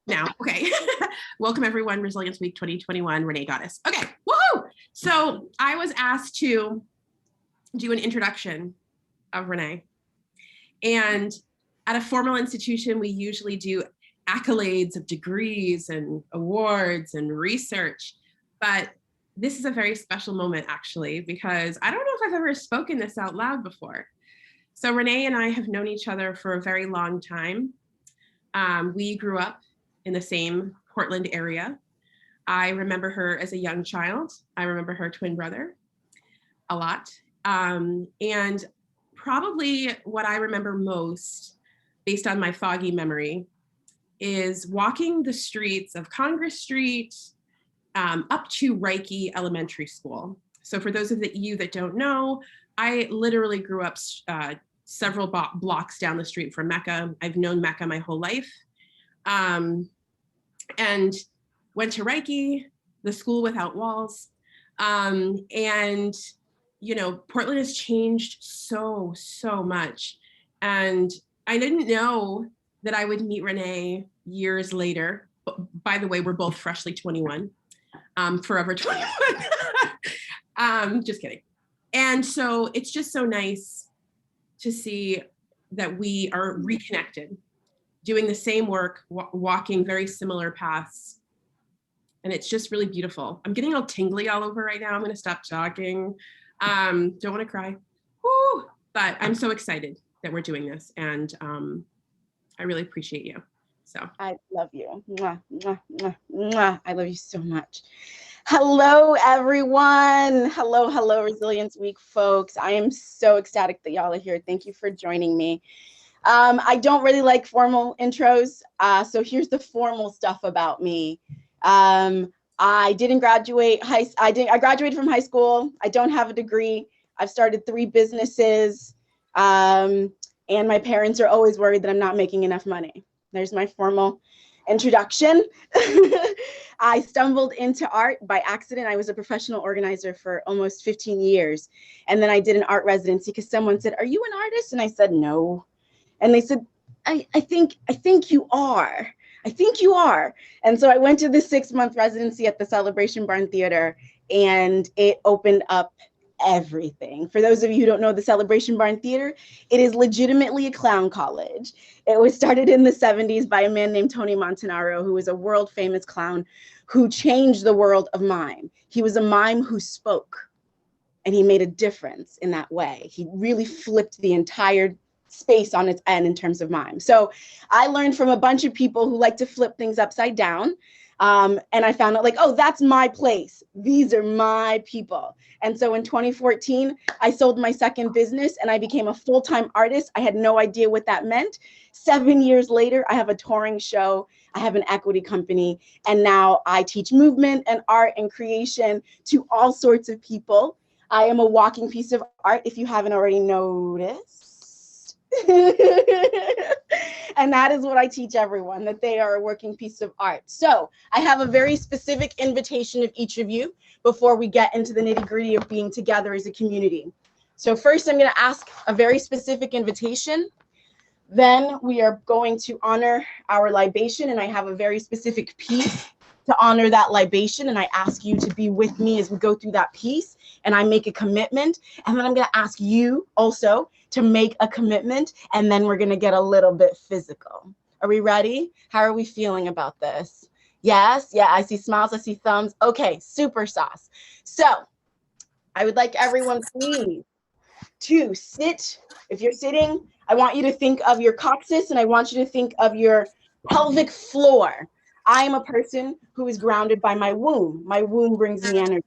Now, okay. Welcome everyone, Resilience Week 2021, Rene Goddess. Okay, woohoo! So I was asked to do an introduction of Rene. And at a formal institution, we usually do accolades of degrees and awards and research. But this is a very special moment, actually, because I don't know if I've ever spoken this out loud before. So Rene and I have known each other for a very long time. We grew up in the same Portland area. I remember her as a young child. I remember her twin brother a lot. And probably what I remember most, based on my foggy memory, is walking the streets of Congress Street up to Reiki Elementary School. So for those of you that don't know, I literally grew up several blocks down the street from Mecca. I've known Mecca my whole life. And went to Reiki, the school without walls. And, you know, Portland has changed so much. And I didn't know that I would meet Rene years later. By the way, we're both freshly 21, forever 21. Just kidding. And so it's just so nice to see that we are reconnected, doing the same work, walking very similar paths. And it's just really beautiful. I'm getting all tingly all over right now. I'm gonna stop talking. Don't wanna cry. Woo! But I'm so excited that we're doing this, and I really appreciate you. So I love you. Mwah, mwah, mwah, mwah. I love you so much. Hello, everyone. Hello, Resilience Week folks. I am so ecstatic that y'all are here. Thank you for joining me. I don't really like formal intros, so here's the formal stuff about me. I didn't graduate. I graduated from high school. I don't have a degree. I've started 3 businesses, and my parents are always worried that I'm not making enough money. There's my formal introduction. I stumbled into art by accident. I was a professional organizer for almost 15 years, and then I did an art residency because someone said, "Are you an artist?" And I said, "No." And they said, I think you are. I think you are. And so I went to the 6-month residency at the Celebration Barn Theater, and it opened up everything. For those of you who don't know the Celebration Barn Theater, it is legitimately a clown college. It was started in the 70s by a man named Tony Montanaro, who was a world famous clown who changed the world of mime. He was a mime who spoke, and he made a difference in that way. He really flipped the entire space on its end in terms of mime. So I learned from a bunch of people who like to flip things upside down. And I found out, like, oh, that's my place. These are my people. And so in 2014, I sold my second business and I became a full-time artist. I had no idea what that meant. 7 years later, I have a touring show. I have an equity company. And now I teach movement and art and creation to all sorts of people. I am a walking piece of art, if you haven't already noticed. And that is what I teach everyone, that they are a working piece of art. So I have a very specific invitation of each of you before we get into the nitty-gritty of being together as a community. So first, I'm going to ask a very specific invitation. Then we are going to honor our libation, and I have a very specific piece to honor that libation, and I ask you to be with me as we go through that piece, and I make a commitment, and then I'm going to ask you also to make a commitment, and then we're going to get a little bit physical. Are we ready? How are we feeling about this? Yes? Yeah, I see smiles, I see thumbs. Okay, super sauce. So I would like everyone, please, to sit. If you're sitting, I want you to think of your coccyx, and I want you to think of your pelvic floor. I am a person who is grounded by my womb. My womb brings me energy.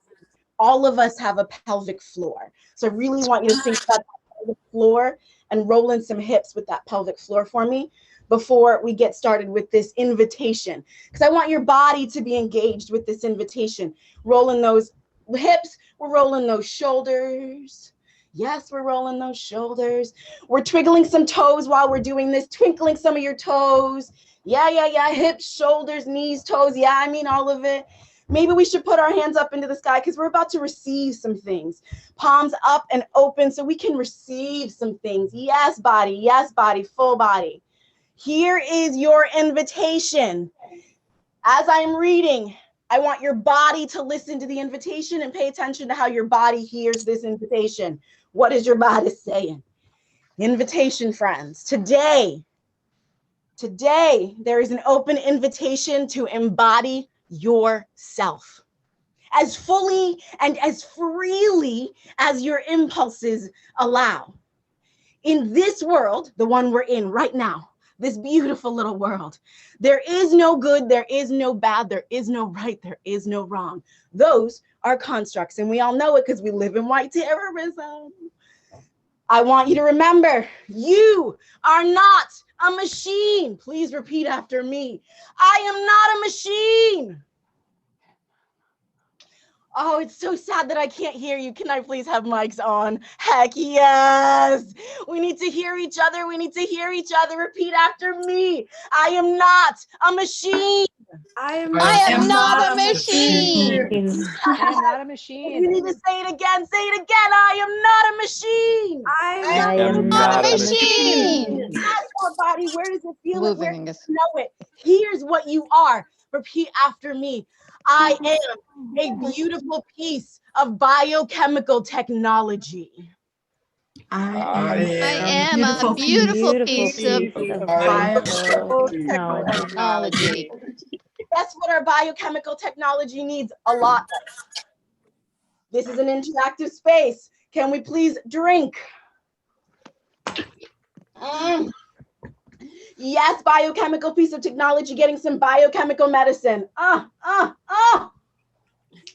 All of us have a pelvic floor. So I really want you to think about that pelvic floor and roll in some hips with that pelvic floor for me before we get started with this invitation. Because I want your body to be engaged with this invitation. Rolling those hips, we're rolling those shoulders. Yes, we're rolling those shoulders. We're twiggling some toes while we're doing this, twinkling some of your toes. Yeah. Hips, shoulders, knees, toes. Yeah, I mean all of it. Maybe we should put our hands up into the sky because we're about to receive some things. Palms up and open so we can receive some things. Yes, body, full body. Here is your invitation. As I'm reading, I want your body to listen to the invitation and pay attention to how your body hears this invitation. What is your body saying? Invitation, friends. Today, there is an open invitation to embody yourself as fully and as freely as your impulses allow. In this world, the one we're in right now, this beautiful little world, there is no good, there is no bad, there is no right, there is no wrong. Those are constructs, and we all know it because we live in white terrorism. I want you to remember, you are not a machine. Please repeat after me. I am not a machine. Oh, it's so sad that I can't hear you. Can I please have mics on? Heck yes. We need to hear each other. We need to hear each other. Repeat after me. I am not a machine. I am not a machine. I am not a machine. You need to say it again. Say it again. I am not a machine. I am not a machine. Yes, our body. Where does it feel it? Where Moving does is it know it? Here's what you are. Repeat after me. I am a beautiful piece of biochemical technology. I am a beautiful piece of biochemical technology. That's what our biochemical technology needs a lot of. This is an interactive space. Can we please drink? Yes, biochemical piece of technology, getting some biochemical medicine. I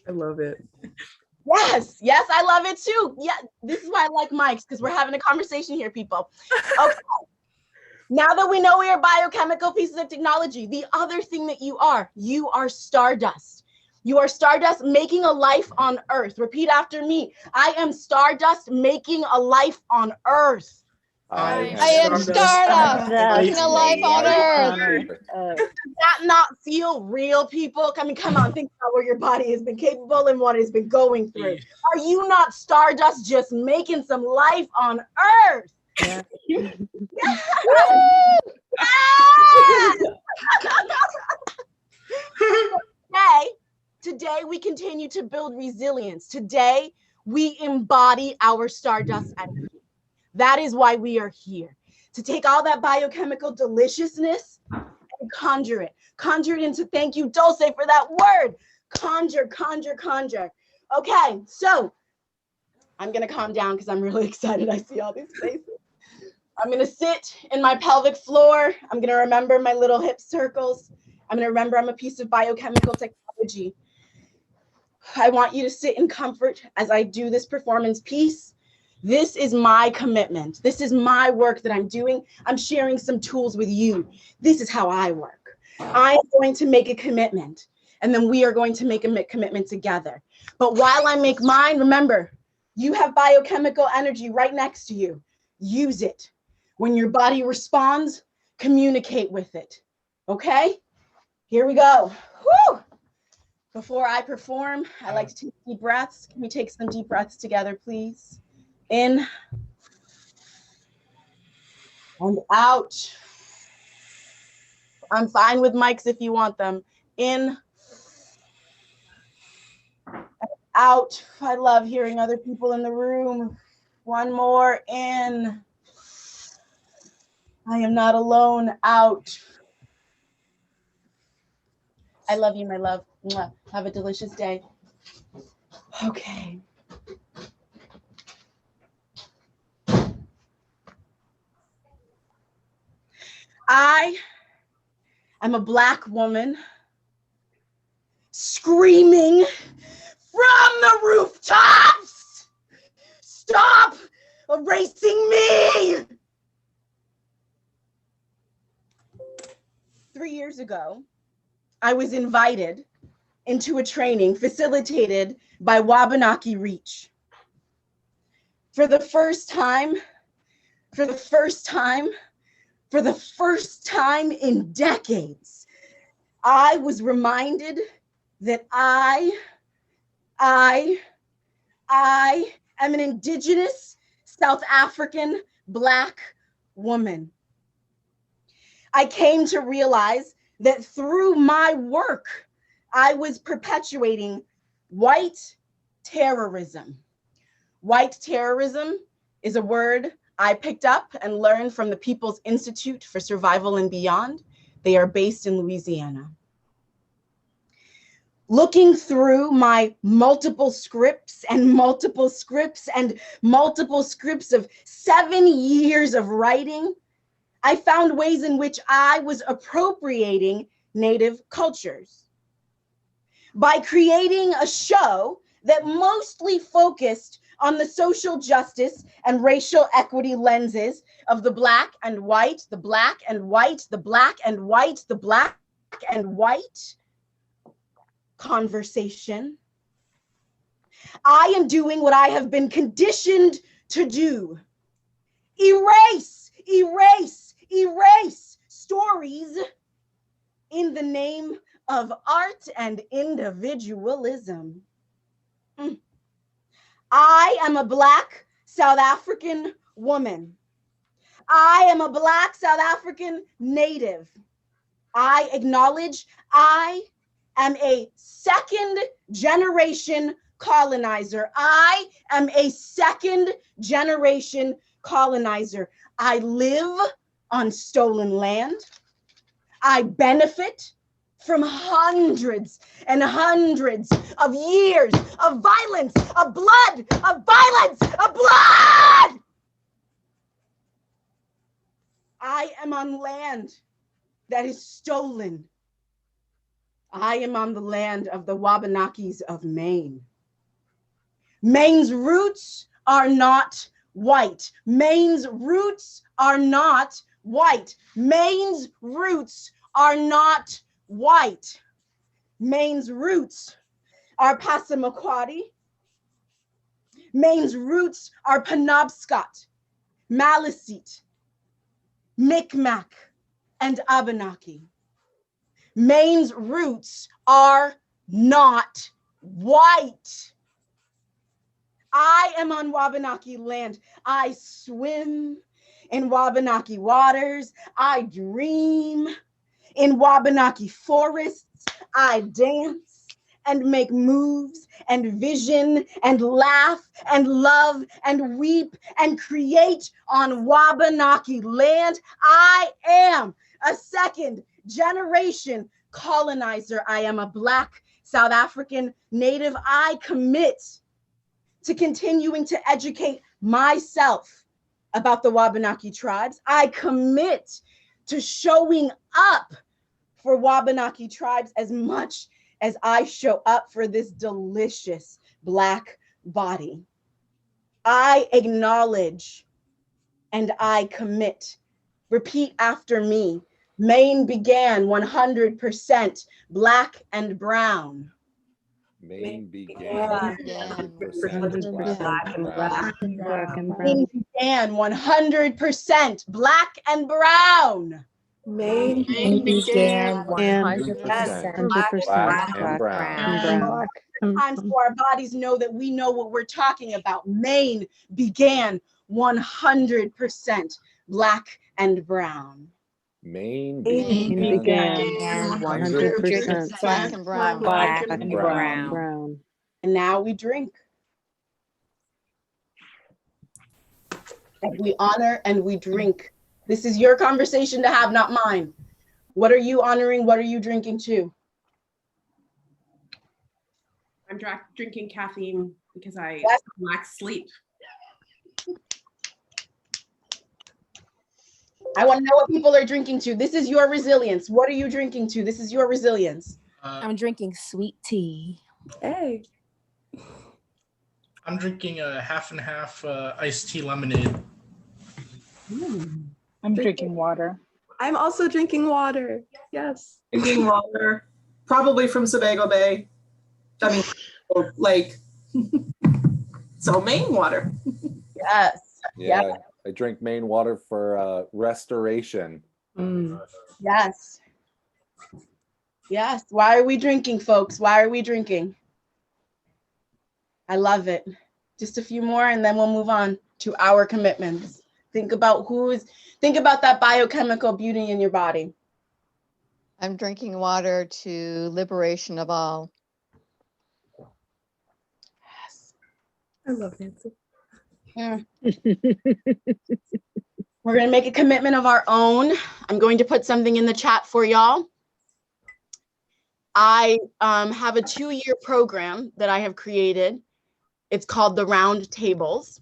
love it. Yes, yes, I love it too. Yeah, this is why I like mics, because we're having a conversation here, people. Okay. Now that we know we are biochemical pieces of technology, the other thing that you are stardust. You are stardust making a life on Earth. Repeat after me. I am stardust making a life on Earth. I am stardust making a life on Earth. Does that not feel real, people? I mean, come on, think about what your body has been capable and what it has been going through. Are you not stardust just making some life on Earth? Yeah. Today we continue to build resilience. Today we embody our stardust energy. That is why we are here, to take all that biochemical deliciousness and conjure it into, thank you, Dulce, for that word. Conjure. Okay, so I'm gonna calm down because I'm really excited. I see all these faces. I'm gonna sit in my pelvic floor. I'm gonna remember my little hip circles. I'm gonna remember I'm a piece of biochemical technology. I want you to sit in comfort as I do this performance piece. This is my commitment. This is my work that I'm doing. I'm sharing some tools with you. This is how I work. I am going to make a commitment, and then we are going to make a commitment together. But while I make mine, remember, you have biochemical energy right next to you. Use it. When your body responds, communicate with it. Okay? Here we go. Woo! Before I perform, I like to take deep breaths. Can we take some deep breaths together, please? In and out. I'm fine with mics if you want them. In and out. I love hearing other people in the room. One more. In. I am not alone. Out. I love you, my love. Mwah. Have a delicious day. Okay. I am a Black woman screaming from the rooftops. Stop erasing me. 3 years ago, I was invited into a training facilitated by Wabanaki Reach. For the first time in decades, I was reminded that I am an Indigenous South African Black woman. I came to realize that through my work, I was perpetuating white terrorism. White terrorism is a word I picked up and learned from the People's Institute for Survival and Beyond. They are based in Louisiana. Looking through my multiple scripts of 7 years of writing, I found ways in which I was appropriating Native cultures. By creating a show that mostly focused on the social justice and racial equity lenses of the Black and white, the Black and white, the Black and white, the Black and white conversation, I am doing what I have been conditioned to do. Erase stories in the name of art and individualism. I am a Black South African woman. I am a Black South African Native. I acknowledge I am a second generation colonizer. I am a second generation colonizer. I live on stolen land. I benefit from hundreds and hundreds of years of violence, of blood, of violence, of blood. I am on land that is stolen. I am on the land of the Wabanakis of Maine. Maine's roots are not white. Maine's roots are not white. Maine's roots are not white. Maine's roots are Passamaquoddy. Maine's roots are Penobscot, Maliseet, Micmac, and Abenaki. Maine's roots are not white. I am on Wabanaki land. I swim in Wabanaki waters. I dream in Wabanaki forests. I dance and make moves and vision and laugh and love and weep and create on Wabanaki land. I am a second generation colonizer. I am a Black South African Native. I commit to continuing to educate myself about the Wabanaki tribes. I commit to showing up for Wabanaki tribes as much as I show up for this delicious Black body. I acknowledge and I commit. Repeat after me. Maine began 100% Black and brown. Maine began 100% Black and brown. Maine began 100% Black and brown. Maine began 100% Black and brown. Times so our bodies know that we know what we're talking about. Maine began 100% Black and brown. Maine began 100% Black and brown. Black and brown. And now we drink. And we honor and we drink. This is your conversation to have, not mine. What are you honoring? What are you drinking to? I'm drinking caffeine because I lack sleep. I want to know what people are drinking to. This is your resilience. What are you drinking to? This is your resilience. I'm drinking sweet tea. Hey. I'm drinking a half and half iced tea lemonade. I'm drinking water. I'm also drinking water. Yes. Drinking water, probably from Sebago Bay. I mean, like, so Maine water. Yes. Yeah, Yes. I drink Maine water for restoration. Yes. Yes. Why are we drinking, folks? Why are we drinking? I love it. Just a few more and then we'll move on to our commitments. Think about that biochemical beauty in your body. I'm drinking water to liberation of all. I love Nancy. Mm. We're going to make a commitment of our own. I'm going to put something in the chat for y'all. I have a 2-year program that I have created. It's called the Round Tables.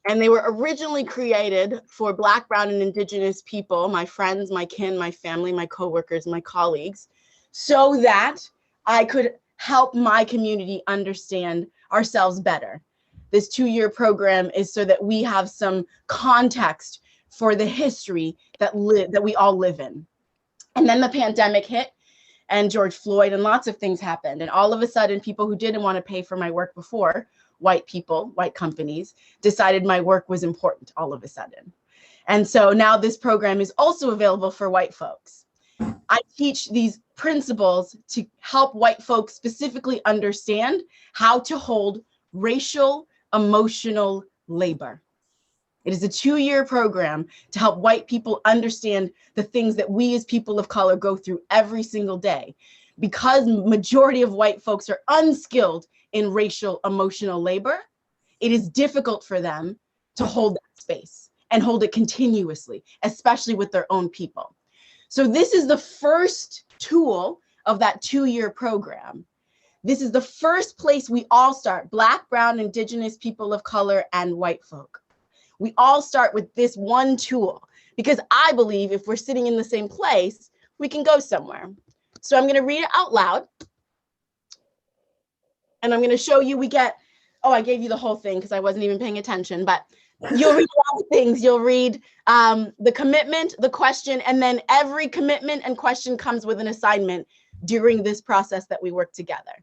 And they were originally created for Black, Brown, and Indigenous people, my friends, my kin, my family, my coworkers, my colleagues, so that I could help my community understand ourselves better. This 2-year program is so that we have some context for the history that we all live in. And then the pandemic hit, and George Floyd, and lots of things happened. And all of a sudden, people who didn't want to pay for my work before, white people, white companies, decided my work was important all of a sudden. And so now this program is also available for white folks. I teach these principles to help white folks specifically understand how to hold racial, emotional labor. It is a 2-year program to help white people understand the things that we as people of color go through every single day. Because majority of white folks are unskilled in racial emotional labor, it is difficult for them to hold that space and hold it continuously, especially with their own people. So this is the first tool of that 2-year program. This is the first place we all start, Black, Brown, Indigenous people of color, and white folk. We all start with this one tool because I believe if we're sitting in the same place, we can go somewhere. So I'm going to read it out loud. And I'm going to show you, I gave you the whole thing because I wasn't even paying attention, but you'll read a lot of things. You'll read the commitment, the question, and then every commitment and question comes with an assignment during this process that we work together.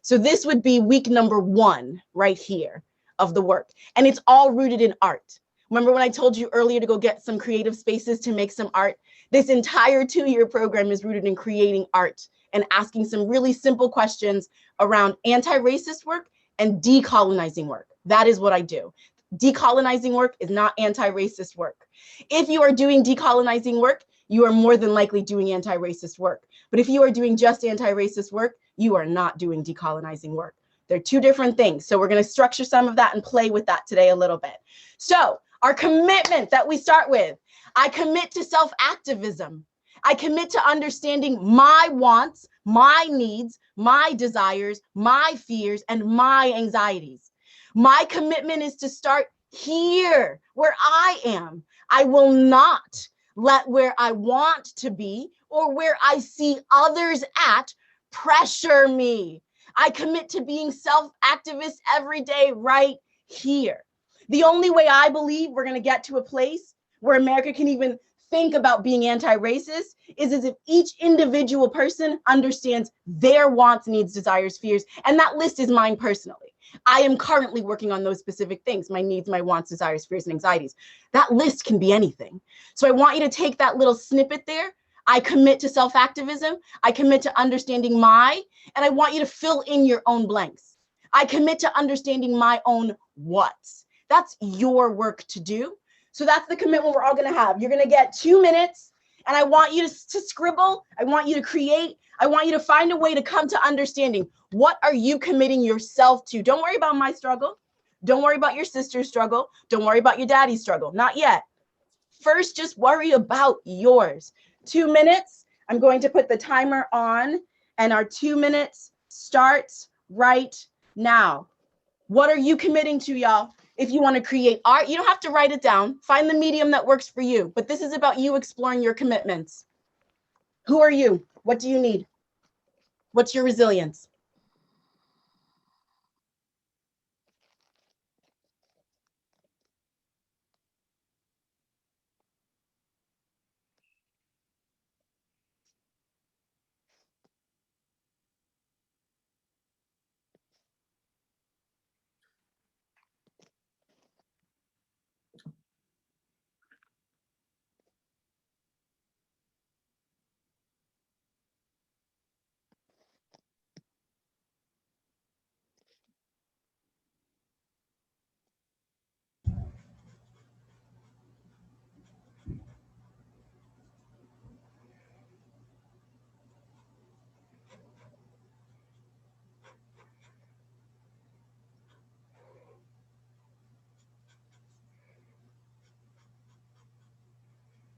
So this would be week number 1 right here of the work. And it's all rooted in art. Remember when I told you earlier to go get some creative spaces to make some art? This entire 2-year program is rooted in creating art and asking some really simple questions around anti-racist work and decolonizing work. That is what I do. Decolonizing work is not anti-racist work. If you are doing decolonizing work, you are more than likely doing anti-racist work. But if you are doing just anti-racist work, you are not doing decolonizing work. They're 2 different things. So we're going to structure some of that and play with that today a little bit. So our commitment that we start with, I commit to self-activism. I commit to understanding my wants, my needs, my desires, my fears, and my anxieties. My commitment is to start here where I am. I will not let where I want to be or where I see others at pressure me. I commit to being self-activist every day right here. The only way I believe we're going to get to a place where America can even think about being anti-racist is as if each individual person understands their wants, needs, desires, fears, and that list is mine personally. I am currently working on those specific things, my needs, my wants, desires, fears, and anxieties. That list can be anything. So I want you to take that little snippet there. I commit to self-activism. I commit to understanding and I want you to fill in your own blanks. I commit to understanding my own what's. That's your work to do. So that's the commitment we're all going to have. You're going to get 2 minutes, and I want you to scribble. I want you to create. I want you to find a way to come to understanding. What are you committing yourself to? Don't worry about my struggle. Don't worry about your sister's struggle. Don't worry about your daddy's struggle. Not yet. First, just worry about yours. 2 minutes. I'm going to put the timer on, and our 2 minutes starts right now. What are you committing to, y'all? If you want to create art, you don't have to write it down. Find the medium that works for you. But this is about you exploring your commitments. Who are you? What do you need? What's your resilience?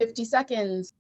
50 seconds.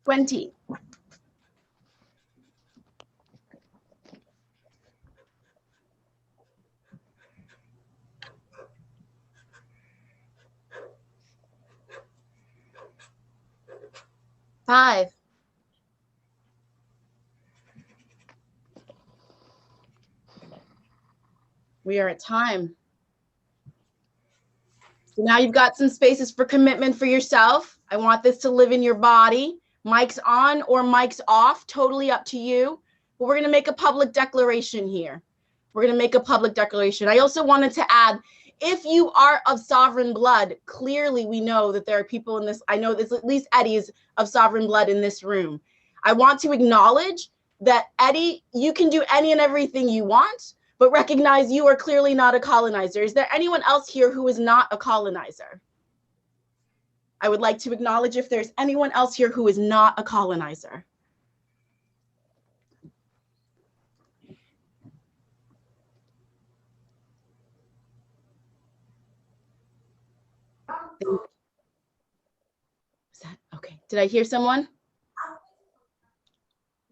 $20. $5. We are at time. So now you've got some spaces for commitment for yourself. I want this to live in your body. Mic's on or mic's off, totally up to you. But we're going to make a public declaration here. We're going to make a public declaration. I also wanted to add, if you are of sovereign blood, clearly we know that there are people in this, I know there's at least Eddie is of sovereign blood in this room. I want to acknowledge that, Eddie, you can do any and everything you want, but recognize you are clearly not a colonizer. Is there anyone else here who is not a colonizer? I would like to acknowledge if there's anyone else here who is not a colonizer. Is that okay? Did I hear someone?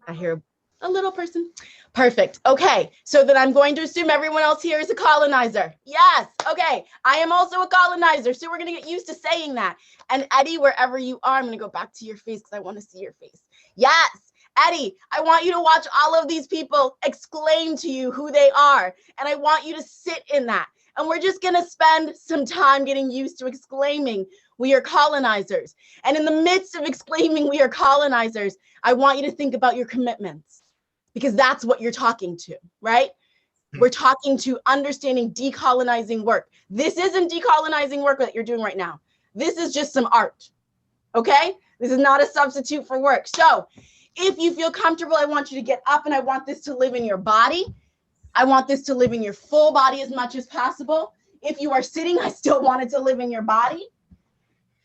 I hear a little person. Perfect. Okay, so then I'm going to assume everyone else here is a colonizer. Yes. Okay, I am also a colonizer, so we're going to get used to saying that. And Eddie, wherever you are, I'm going to go back to your face because I want to see your face. Yes. Eddie, I want you to watch all of these people exclaim to you who they are, and I want you to sit in that. And we're just going to spend some time getting used to exclaiming, we are colonizers. And in the midst of exclaiming, we are colonizers, I want you to think about your commitments, because that's what you're talking to, right? We're talking to understanding decolonizing work. This isn't decolonizing work that you're doing right now. This is just some art, okay? This is not a substitute for work. So if you feel comfortable, I want you to get up, and I want this to live in your body. I want this to live in your full body as much as possible. If you are sitting, I still want it to live in your body.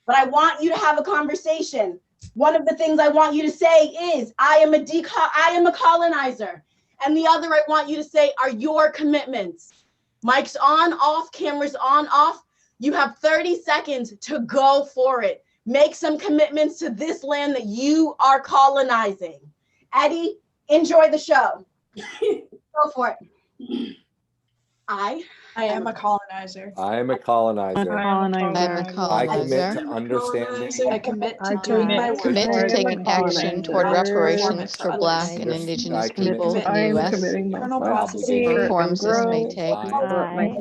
But I want you to have a conversation. One of the things I want you to say is, I am a colonizer. And the other I want you to say are your commitments. Mic's on, off, cameras on, off. You have 30 seconds to go for it. Make some commitments to this land that you are colonizing. Eddie, enjoy the show. Go for it. I am a colonizer. I am a colonizer. I'm a I commit colonizer. to understanding. I commit to doing my work. Commit to taking action toward reparations for Black and I Indigenous commit people to in the U.S. Internal my processes obligation for forms this may take,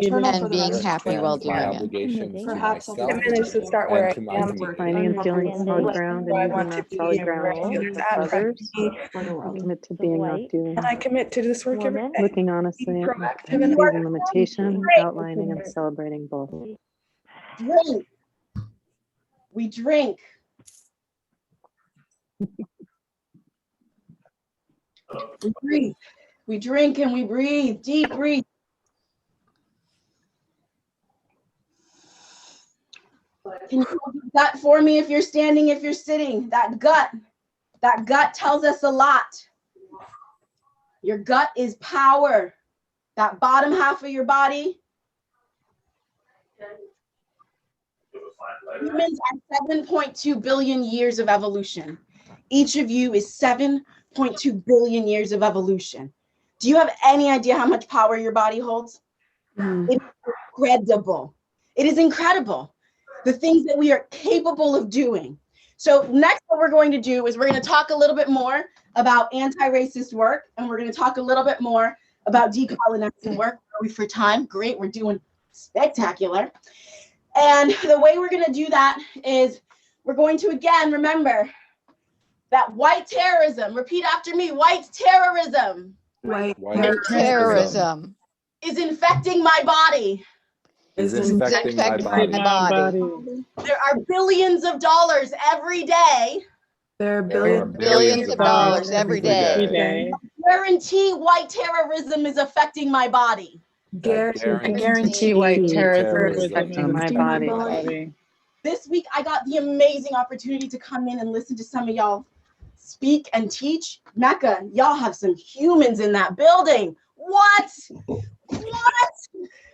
internal and for the being rest of happy while my doing it. obligations to Perhaps I'll myself manage to start and to my community. Finding and feeling solid ground and using that solid ground to There's help that others. for the I world. commit to being not doing, And I commit to this work every day. looking honestly at Proactive and seizing limitation, outlining and celebrating both. drink. We drink. We breathe. We drink and we breathe. Deep breathe. Can you hold your gut for me if you're standing, if you're sitting? That gut tells us a lot. Your gut is power. That bottom half of your body. Humans are 7.2 billion years of evolution. Each of you is 7.2 billion years of evolution. Do you have any idea how much power your body holds? It's incredible. It is incredible. The things that we are capable of doing. So next, what we're going to do is we're going to talk a little bit more about anti-racist work, and we're going to talk a little bit more about decolonizing work. Are we for time? Great, we're doing spectacular. And the way we're going to do that is we're going to, again, remember that white terrorism, repeat after me, white terrorism White Terrorism is infecting my body. is infecting my body. There are billions of dollars every day. There are There are Billions of dollars every day. Guarantee white terrorism is affecting my body. Guarantee white terrorism is affecting my body. This week, I got the amazing opportunity to come in and listen to some of y'all speak and teach. Mecca, y'all have some humans in that building. What?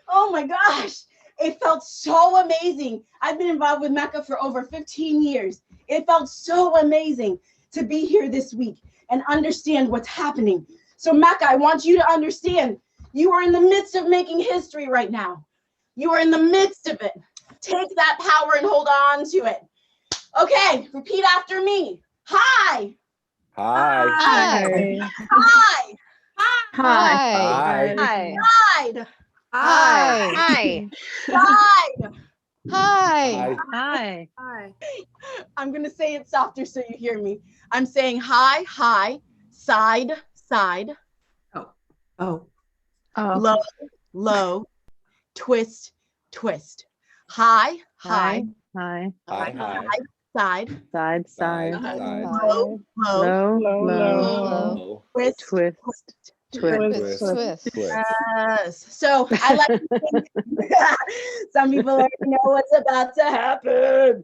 Oh my gosh. It felt so amazing. I've been involved with Mecca for over 15 years. It felt so amazing to be here this week and understand what's happening. So Mecca, I want you to understand, you are in the midst of making history right now. You are in the midst of it. Take that power and hold on to it. Okay, repeat after me. Hi. Hi. Hi. Hi. Hi. Hi. Side. Hi. Side. Hi. Hi. I'm going to say it softer so you hear me. I'm saying hi, side, Oh. low, twist. Hi, Hi. side, low, low, twist. twist. Yes. So I like to think, some people already know what's about to happen.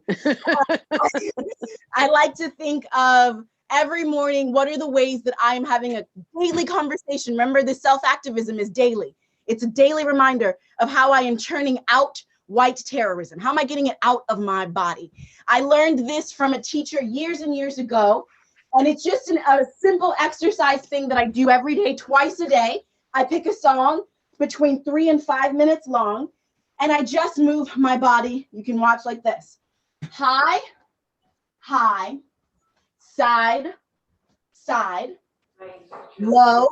I like to think of every morning, what are the ways that I'm having a daily conversation? Remember, this self-activism is daily. It's a daily reminder of how I am churning out white terrorism. How am I getting it out of my body? I learned this from a teacher years and years ago. And it's just a simple exercise thing that I do every day, twice a day. I pick a song between 3 and 5 minutes long, and I just move my body. You can watch like this. High, side, low,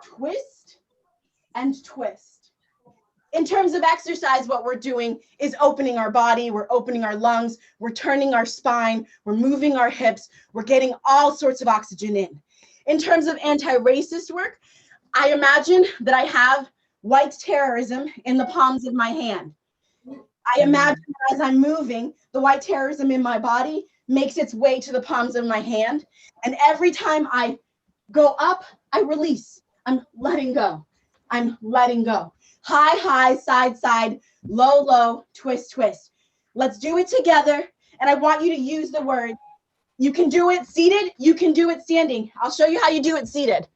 twist, and twist. In terms of exercise, what we're doing is opening our body, we're opening our lungs, we're turning our spine, we're moving our hips, we're getting all sorts of oxygen in. In terms of anti-racist work, I imagine that I have white terrorism in the palms of my hand. I imagine as I'm moving, the white terrorism in my body makes its way to the palms of my hand. And every time I go up, I release. I'm letting go. High, side, low, twist. Let's do it together. And I want you to use the word. You can do it seated. You can do it standing. I'll show you how you do it seated.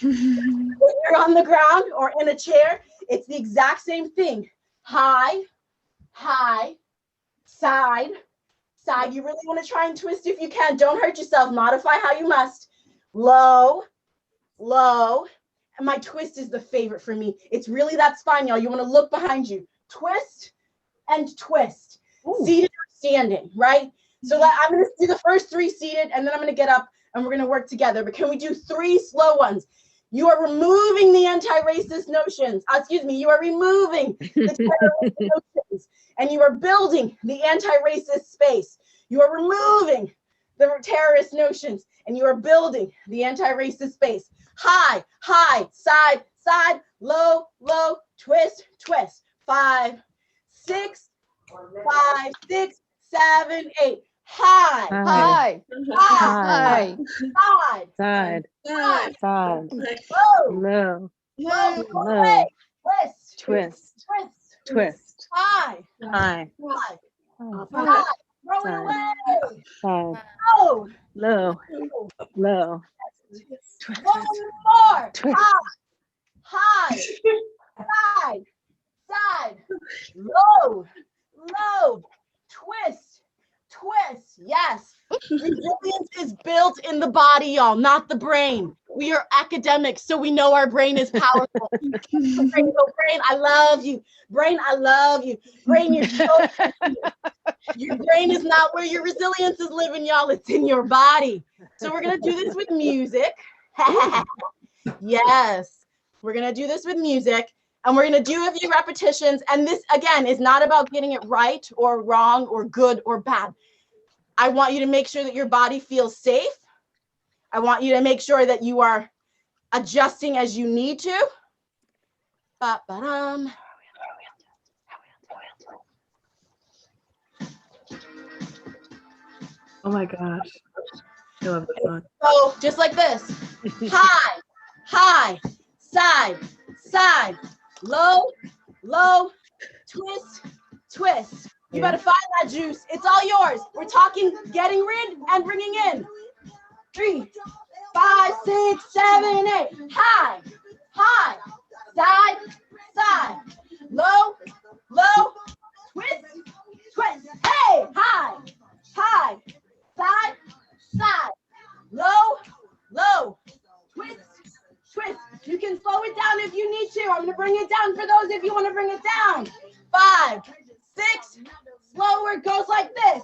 When you're on the ground or in a chair, it's the exact same thing. High, side. You really want to try and twist if you can. Don't hurt yourself. Modify how you must. Low. And my twist is the favorite for me. It's really that spine, y'all. You want to look behind you. Twist and twist. Ooh. Seated or standing, right? So I'm going to do the first 3 seated, and then I'm going to get up, and we're going to work together. But can we do 3 slow ones? You are removing the anti-racist notions. You are removing the terrorist notions, and you are building the anti-racist space. You are removing the terrorist notions, and you are building the anti-racist space. High, side, low, twist. 5, 6, 7, 8. High, side, low, twist. High, roll it away. Low, twist. One more. Twist. High, side, low, twist. Yes. Resilience is built in the body, y'all, not the brain. We are academics, so we know our brain is powerful. Brain, I love you. Brain, I love you. Brain, you're so your brain is not where your resilience is living, y'all. It's in your body. So we're going to do this with music. Yes. We're going to do this with music. And we're going to do a few repetitions. And this, again, is not about getting it right or wrong or good or bad. I want you to make sure that your body feels safe. I want you to make sure that you are adjusting as you need to. Ba-ba-dum. Oh my gosh. I love this song. So just like this. High, high, side, side, low, low, twist, twist. You better find that juice. It's all yours. We're talking getting rid and bringing in. 3, 5, 6, 7, 8. High, high, side, side, low, low, twist, twist. Hey, high, high, side, side, low, low, twist, twist. You can slow it down if you need to. I'm going to bring it down for those if you want to bring it down. 5, 6, slower. It goes like this.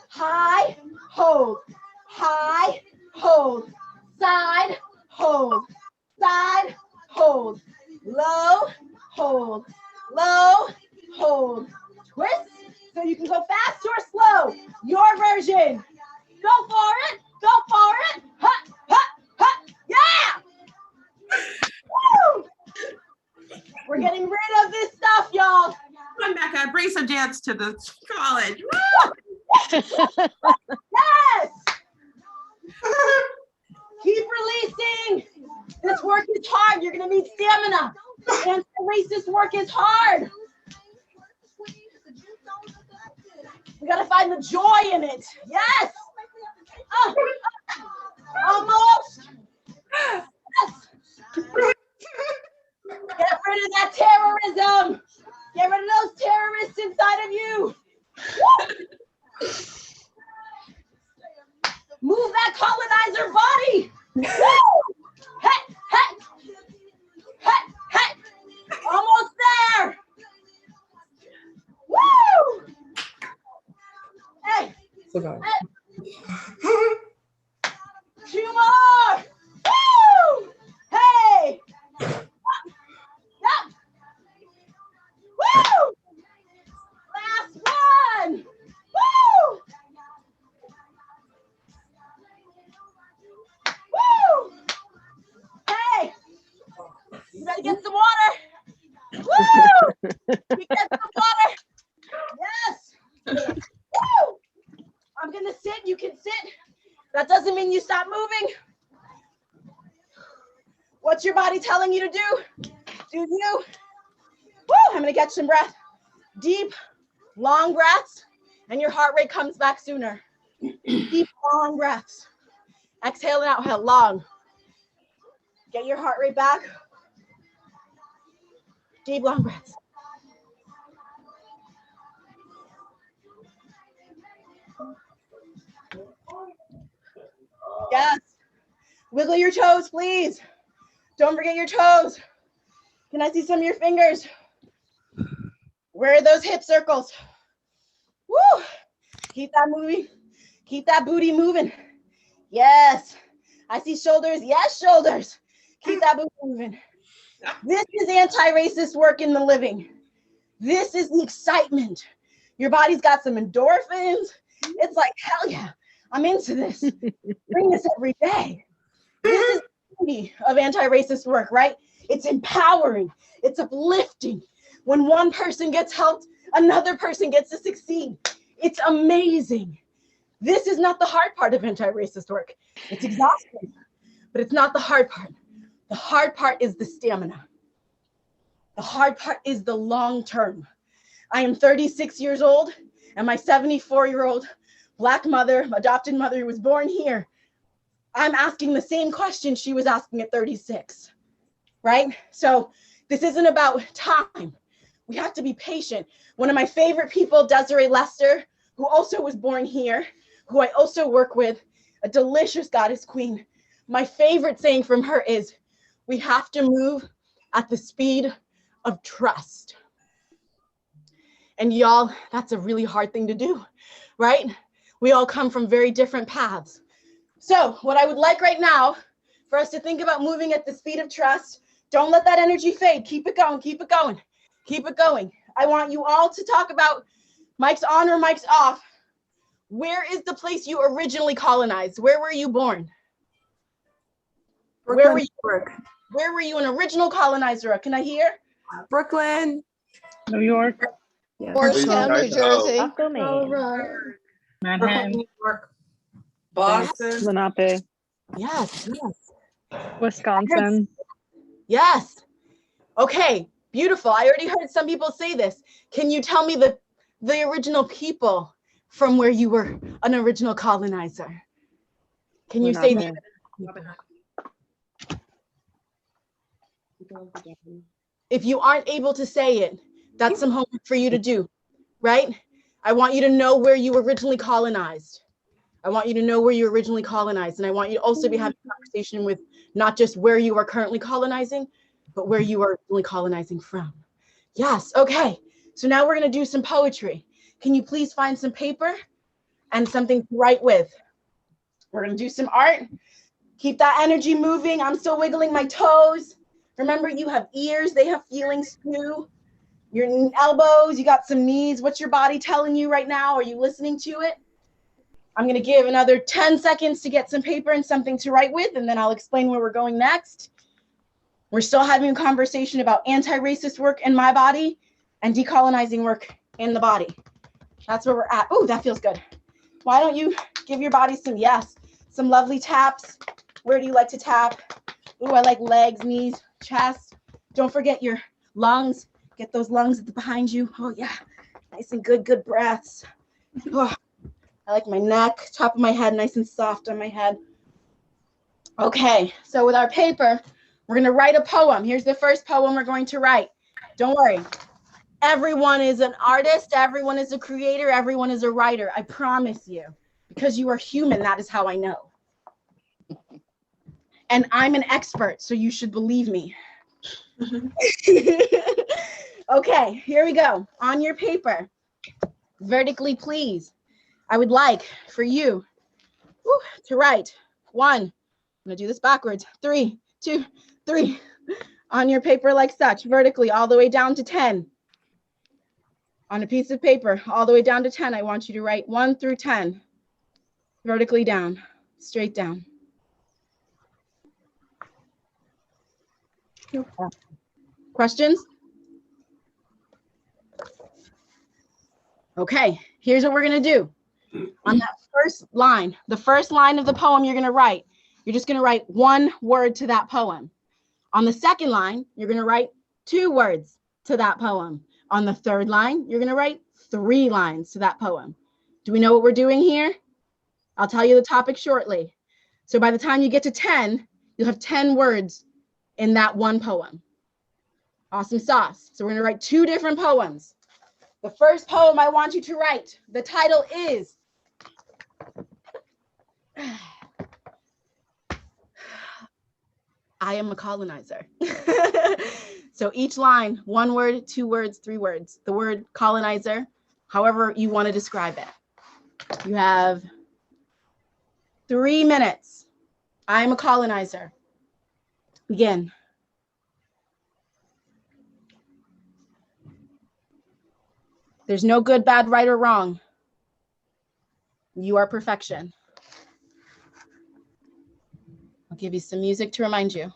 High, hold, high, hold, side, hold, side, hold, low, hold, low, hold, twist. So you can go fast or slow. Your version. Go for it. Go for it. Ha, ha, ha. Yeah. Woo! We're getting rid of this stuff, y'all. Come on, Becca, bring some dance to the college. Yes. Keep releasing. This work is hard. You're going to need stamina. Anti-racist work is hard. We got to find the joy in it. Yes. Almost. Yes. Get rid of that terrorism. Get rid of those terrorists inside of you. Move that colonizer body. Hey, hey, hey, hey. Almost there. Woo! Hey. Hey. 2 more. Woo! Hey. Yep. Woo! Last one. Woo! Woo! Hey. You better get some water. Woo! You get some water. Yes. Woo! I'm gonna sit. You can sit. That doesn't mean you stop moving. What's your body telling you to do? Do you? Woo! I'm gonna catch some breath. Deep, long breaths, and your heart rate comes back sooner. Deep, long breaths. Exhale and out, long. Get your heart rate back. Deep, long breaths. Yes. Wiggle your toes, please. Don't forget your toes. Can I see some of your fingers? Where are those hip circles? Woo! Keep that moving. Keep that booty moving. Yes. I see shoulders. Yes, shoulders. Keep that booty moving. This is anti-racist work in the living. This is the excitement. Your body's got some endorphins. It's like, hell yeah, I'm into this. Bring this every day. This is the beauty of anti-racist work, right? It's empowering. It's uplifting. When one person gets helped, another person gets to succeed. It's amazing. This is not the hard part of anti-racist work. It's exhausting, but it's not the hard part. The hard part is the stamina. The hard part is the long term. I am 36 years old, and my 74-year-old Black mother, adopted mother who was born here, I'm asking the same question she was asking at 36, right? So this isn't about time. We have to be patient. One of my favorite people, Desiree Lester, who also was born here, who I also work with, a delicious goddess queen. My favorite saying from her is, we have to move at the speed of trust. And y'all, that's a really hard thing to do, right? We all come from very different paths. So what I would like right now for us to think about moving at the speed of trust, don't let that energy fade. Keep it going, keep it going, keep it going. I want you all to talk about mics on or mics off. Where is the place you originally colonized? Where were you born? Where were you an original colonizer? Can I hear? Brooklyn. New York, Georgetown, New Jersey. Manhattan, New York. Boston. Lenape, Yes, yes. Wisconsin. Yes. Okay, beautiful. I already heard some people say this. Can you tell me the original people from where you were an original colonizer? Can you say Lenape. if you aren't able to say it, that's some homework for you to do, right? I want you to know where you were originally colonized. I want you to know where you were originally colonized. And I want you to also be having a conversation with not just where you are currently colonizing, but where you are originally colonizing from. Yes, okay. So now we're gonna do some poetry. Can you please find some paper and something to write with? We're gonna do some art. Keep that energy moving. I'm still wiggling my toes. Remember, you have ears, they have feelings too. Your elbows, you got some knees. What's your body telling you right now? Are you listening to it? I'm gonna give another 10 seconds to get some paper and something to write with, and then I'll explain where we're going next. We're still having a conversation about anti-racist work in my body and decolonizing work in the body. That's where we're at. Oh, that feels good. Why don't you give your body some lovely taps. Where do you like to tap? Ooh, I like legs, knees, chest. Don't forget your lungs. Get those lungs behind you. Oh yeah, nice and good breaths. Oh, I like my neck, top of my head, nice and soft on my head. Okay, so with our paper, we're gonna write a poem. Here's the first poem we're going to write. Don't worry. Everyone is an artist, everyone is a creator, everyone is a writer. I promise you. Because you are human, that is how I know. And I'm an expert, so you should believe me. Okay, here we go. On your paper, vertically, please. I would like for you to write 1. I'm gonna do this backwards. 3, 2, 3. On your paper like such, vertically, all the way down to 10. On a piece of paper, all the way down to 10, I want you to write 1 through 10. Vertically down, straight down. Questions? Okay, here's what we're gonna do. On that first line, the first line of the poem you're gonna write, you're just gonna write 1 word to that poem. On the second line, you're gonna write 2 words to that poem. On the third line, you're gonna write 3 lines to that poem. Do we know what we're doing here? I'll tell you the topic shortly. So by the time you get to 10, you'll have 10 words in that 1 poem. Awesome sauce. So we're gonna write 2 different poems. The first poem I want you to write, the title is I am a colonizer. So each line, 1 word, 2 words, 3 words. The word colonizer, however you want to describe it. You have 3 minutes. I am a colonizer. Begin. There's no good, bad, right, or wrong. You are perfection. I'll give you some music to remind you.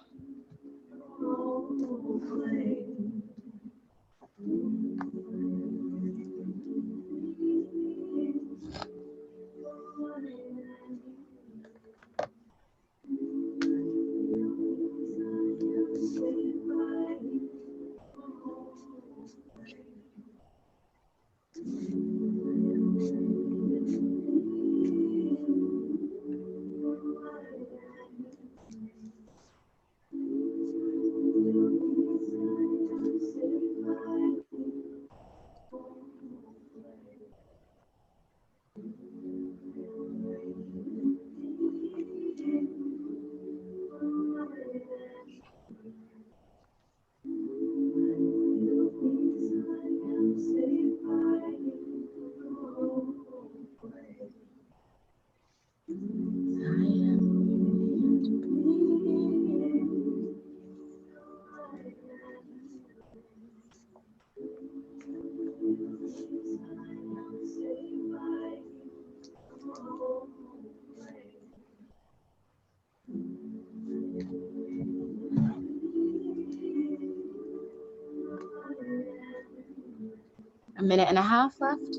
minute and a half left.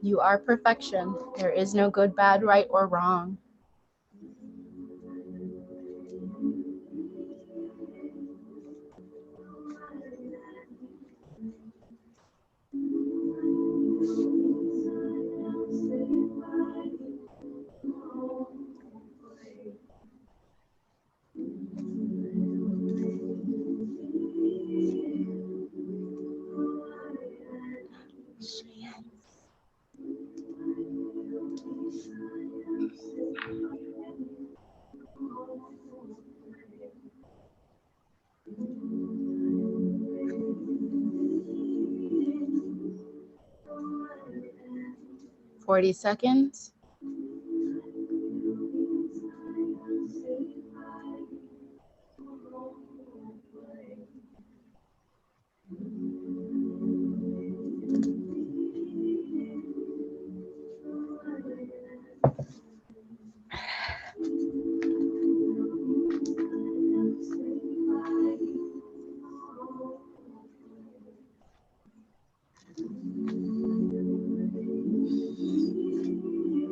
You are perfection. There is no good, bad, right, or wrong. Forty seconds.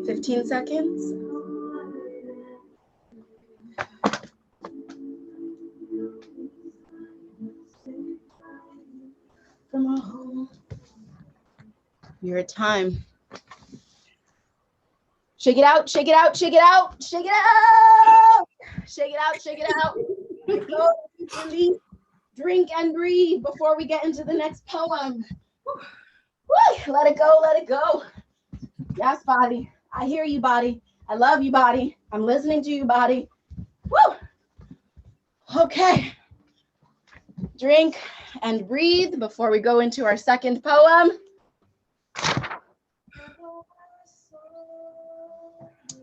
Fifteen seconds. From a home. Your time. Shake it out, shake it out, shake it out, shake it out. Shake it out, shake it out. Go, release, drink and breathe before we get into the next poem. Woo, let it go, let it go. Yes, body. I hear you, body. I love you, body. I'm listening to you, body. Woo. Okay. Drink and breathe before we go into our second poem.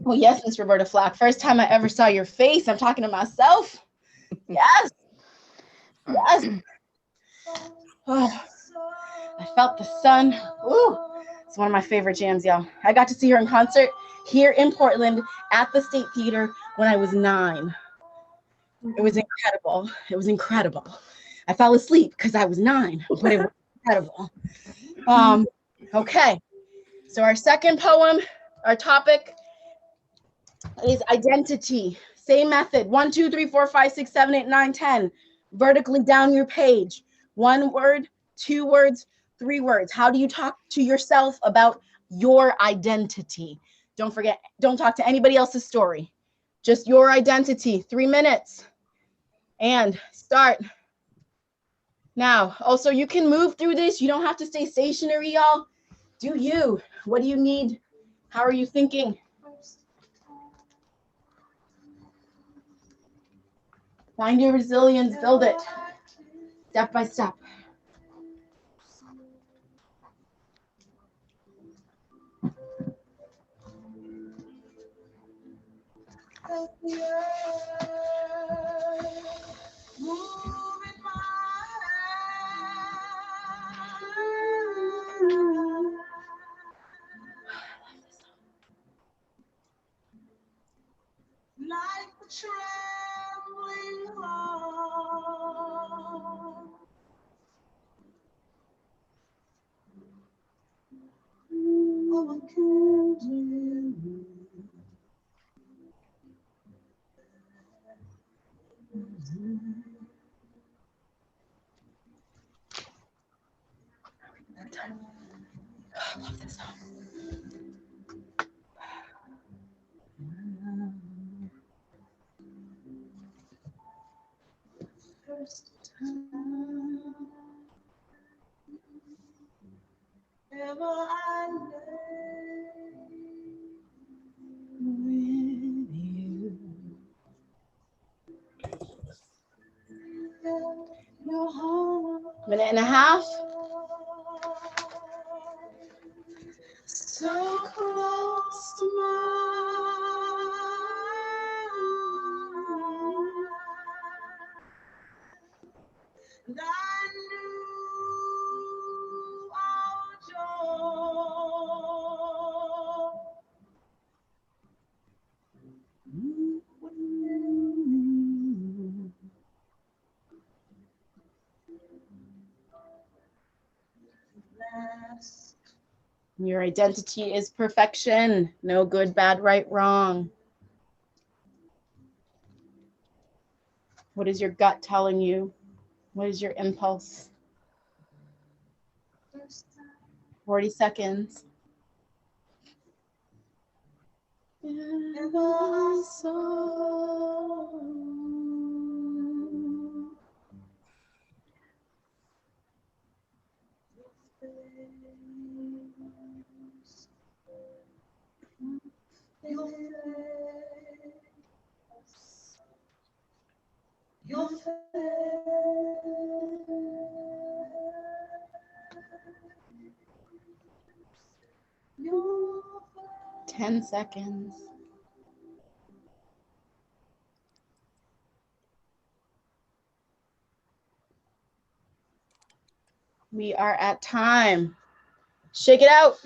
Oh, yes, Miss Roberta Flack. First time I ever saw your face. I'm talking to myself. Yes. Yes. Oh, I felt the sun. Ooh, it's one of my favorite jams, y'all. I got to see her in concert here in Portland at the State Theater when I was 9. It was incredible. It was incredible. I fell asleep because I was 9, but it was incredible. Okay. So our second poem, our topic is identity. Same method. 1, 2, 3, 4, 5, 6, 7, 8, 9, 10. Vertically down your page. 1 word, 2 words, 3 words. How do you talk to yourself about your identity? Don't forget, don't talk to anybody else's story. Just your identity. 3 minutes. And start now. Also, you can move through this. You don't have to stay stationary, y'all. Do you? What do you need? How are you thinking? Find your resilience, build it step by step. Like the trembling heart of a candle. I love this song. First time ever I lay with you. Your heart. Minute and a half. So close to mine. And I knew our joy. Your identity is perfection. No good, bad, right, wrong. What is your gut telling you? What is your impulse? 40 seconds. 10 seconds. We are at time. Shake it out.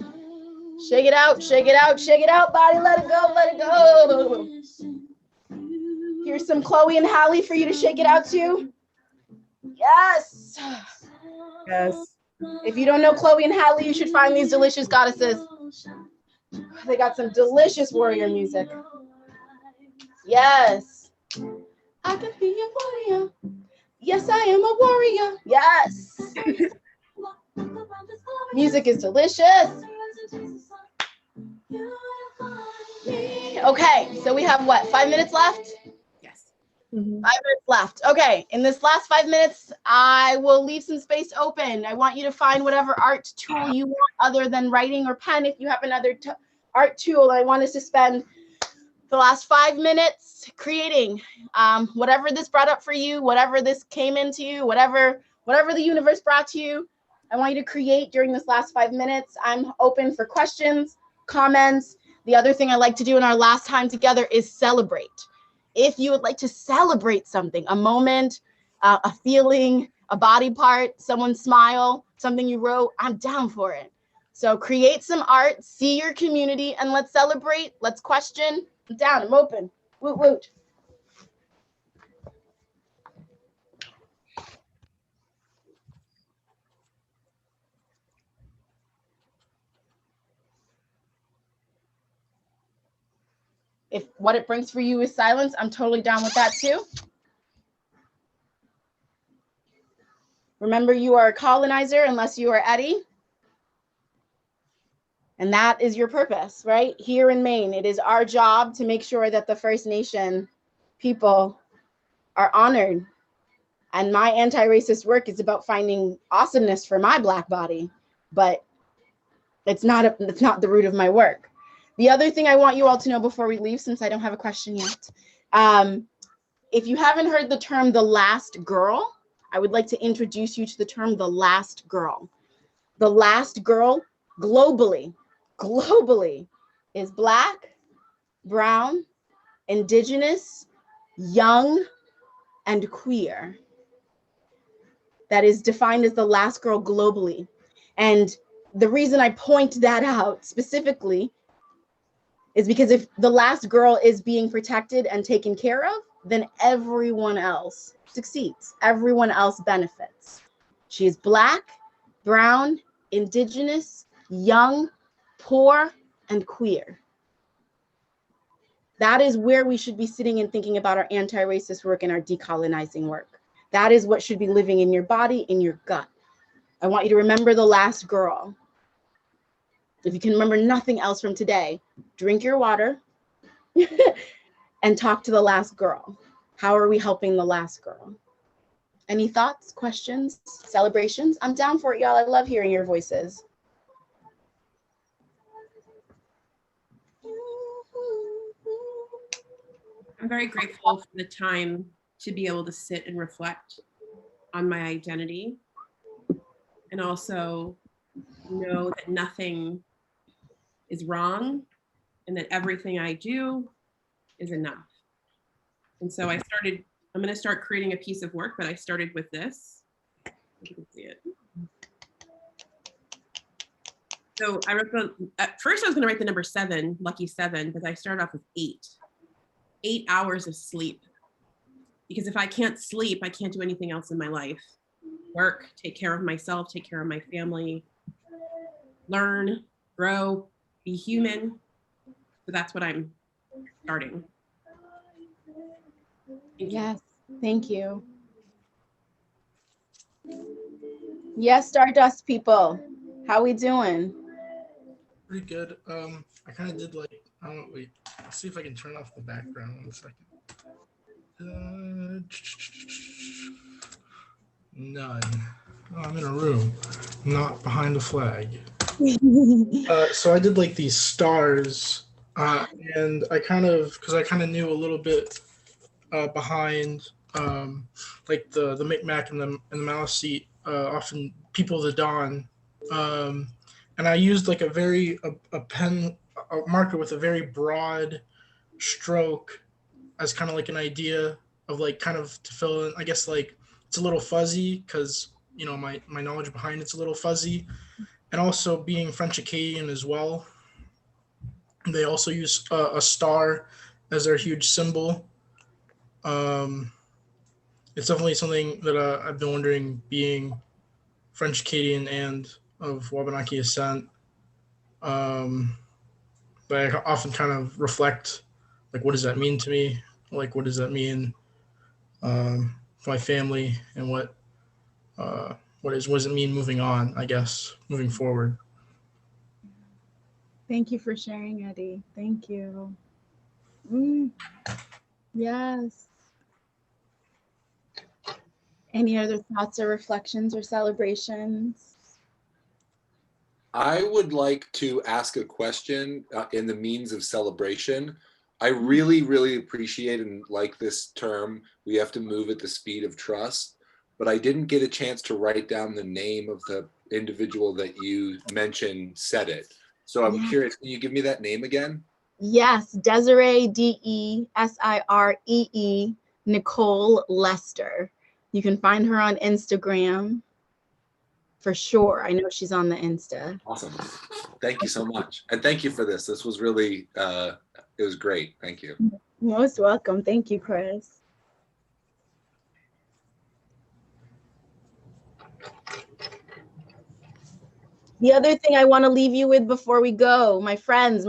Shake it out, shake it out, shake it out, body. Let it go, let it go. Here's some Chloe and Hallie for you to shake it out to. Yes. Yes. If you don't know Chloe and Hallie, you should find these delicious goddesses. They got some delicious warrior music. Yes. I can be a warrior. Yes, I am a warrior. Yes. Music is delicious. Okay, so we have what, 5 minutes left? Yes. 5 minutes left. Okay, in this last 5 minutes, I will leave some space open. I want you to find whatever art tool you want other than writing or pen. If you have another art tool, I want us to spend the last 5 minutes creating whatever this brought up for you, whatever this came into you, whatever the universe brought to you. I want you to create during this last 5 minutes. I'm open for questions, comments. The other thing I like to do in our last time together is celebrate. If you would like to celebrate something, a moment, a feeling, a body part, someone's smile, something you wrote, I'm down for it. So create some art, see your community, and let's celebrate. Let's question. I'm down. I'm open. Woot woot. If what it brings for you is silence, I'm totally down with that too. Remember, you are a colonizer unless you are Eddie. And that is your purpose, right? Here in Maine, it is our job to make sure that the First Nation people are honored. And my anti-racist work is about finding awesomeness for my Black body, but it's not the root of my work. The other thing I want you all to know before we leave, since I don't have a question yet, if you haven't heard the term the last girl, I would like to introduce you to the term the last girl. The last girl globally is Black, brown, indigenous, young, and queer. That is defined as the last girl globally. And the reason I point that out specifically is because if the last girl is being protected and taken care of, then everyone else succeeds. Everyone else benefits. She is Black, brown, indigenous, young, poor, and queer. That is where we should be sitting and thinking about our anti-racist work and our decolonizing work. That is what should be living in your body, in your gut. I want you to remember the last girl. If you can remember nothing else from today, drink your water and talk to the last girl. How are we helping the last girl? Any thoughts, questions, celebrations? I'm down for it, y'all. I love hearing your voices. I'm very grateful for the time to be able to sit and reflect on my identity and also know that nothing is wrong and that everything I do is enough. And so I'm going to start creating a piece of work, but I started with this. You can see it. So I wrote at first I was going to write the number 7, lucky 7, but I started off with 8. 8 hours of sleep. Because if I can't sleep, I can't do anything else in my life. Work, take care of myself, take care of my family, learn, grow, be human. So that's what I'm starting. Thank you. Yes, thank you. Yes, Stardust people, how we doing? Pretty good. I kind of did like, I don't know, wait, let's see if I can turn off the background 1 second. None. Oh, I'm in a room, not behind a flag. So I did like these stars, and I kind of, because I kind of knew a little bit behind like the Micmac and the Maliseet, often people of the dawn, and I used like a pen, a marker with a very broad stroke as kind of like an idea of like kind of to fill in. I guess like it's a little fuzzy because my knowledge behind it's a little fuzzy, and also being French Acadian as well. They also use a star as their huge symbol. It's definitely something that I've been wondering, being French Acadian and of Wabanaki descent. But I often kind of reflect, like, what does that mean to me? Like, what does that mean for my family, and what does it mean moving on? I guess moving forward. Thank you for sharing, Eddie. Thank you. Yes. Any other thoughts or reflections or celebrations? I would like to ask a question in the means of celebration. I really, really appreciate and like this term, we have to move at the speed of trust, but I didn't get a chance to write down the name of the individual that you mentioned said it. So I'm curious, can you give me that name again? Yes, Desiree, Desiree, Nicole Lester. You can find her on Instagram for sure. I know she's on the Insta. Awesome. Thank you so much. And thank you for this. This was really, it was great. Thank you. Most welcome. Thank you, Chris. The other thing I want to leave you with before we go, my friends,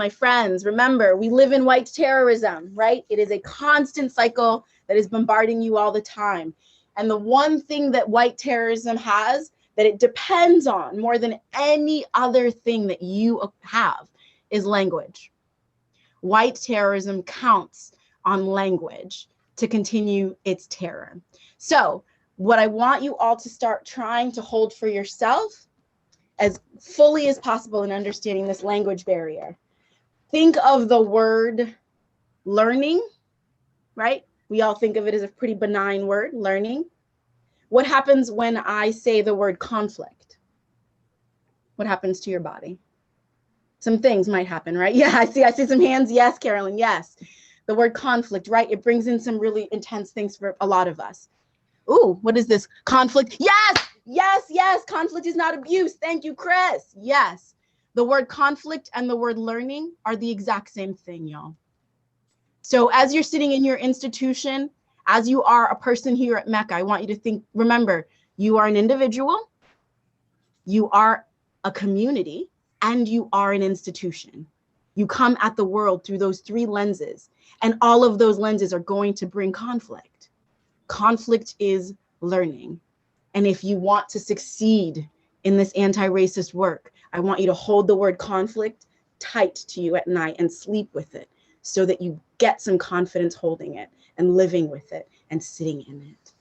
remember, we live in white terrorism, right? It is a constant cycle that is bombarding you all the time. And the one thing that white terrorism has that it depends on more than any other thing that you have is language. White terrorism counts on language to continue its terror. So what I want you all to start trying to hold for yourself as fully as possible in understanding this language barrier. Think of the word learning, right? We all think of it as a pretty benign word, learning. What happens when I say the word conflict? What happens to your body? Some things might happen, right? Yeah, I see some hands. Yes, Carolyn, yes. The word conflict, right? It brings in some really intense things for a lot of us. Ooh, what is this? Conflict. Yes. Conflict is not abuse. Thank you, Chris. Yes. The word conflict and the word learning are the exact same thing, y'all. So as you're sitting in your institution, as you are a person here at Mecca, I want you to think, remember, you are an individual, you are a community, and you are an institution. You come at the world through those three lenses, and all of those lenses are going to bring conflict. Conflict is learning. And if you want to succeed in this anti-racist work, I want you to hold the word conflict tight to you at night and sleep with it so that you get some confidence holding it and living with it and sitting in it.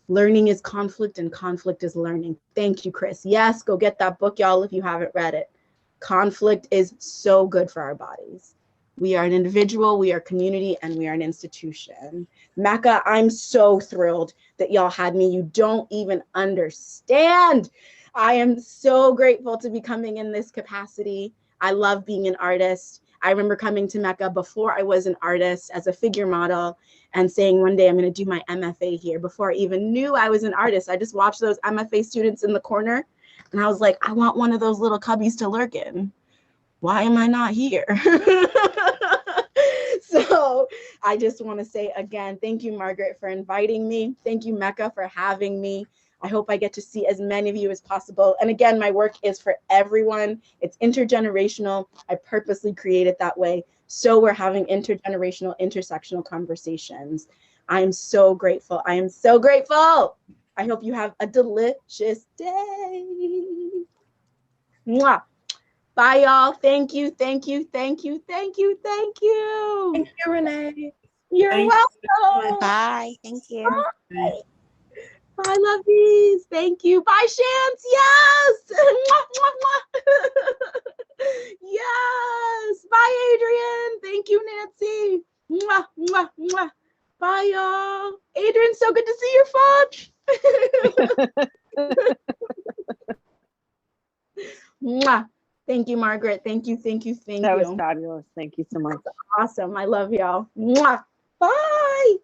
Learning is conflict and conflict is learning. Thank you, Chris. Yes, go get that book, y'all, if you haven't read it. Conflict is so good for our bodies. We are an individual, we are a community, and we are an institution. Mecca, I'm so thrilled that y'all had me. You don't even understand. I am so grateful to be coming in this capacity. I love being an artist. I remember coming to Mecca before I was an artist as a figure model and saying one day I'm going to do my MFA here. Before I even knew I was an artist, I just watched those MFA students in the corner and I was like, I want one of those little cubbies to lurk in. Why am I not here? So I just want to say again, thank you, Margaret, for inviting me. Thank you, Mecca, for having me. I hope I get to see as many of you as possible. And again, my work is for everyone. It's intergenerational. I purposely created that way. So we're having intergenerational, intersectional conversations. I'm so grateful. I am so grateful. I hope you have a delicious day. Mwah. Bye, y'all. Thank you, thank you, thank you, thank you, thank you. Thank you, Renee. You're Thank welcome. Bye. Thank you. Bye. Bye, lovies. Thank you. Bye, Shams. Yes. Mwah, mwah, mwah. Yes. Bye, Adrian. Thank you, Nancy. Mwah, mwah, mwah. Bye, y'all. Adrian, so good to see your fudge. Mwah. Thank you, Margaret. Thank you, thank you, thank That you. was fabulous. Thank you so much. Awesome. I love y'all. Mwah. Bye.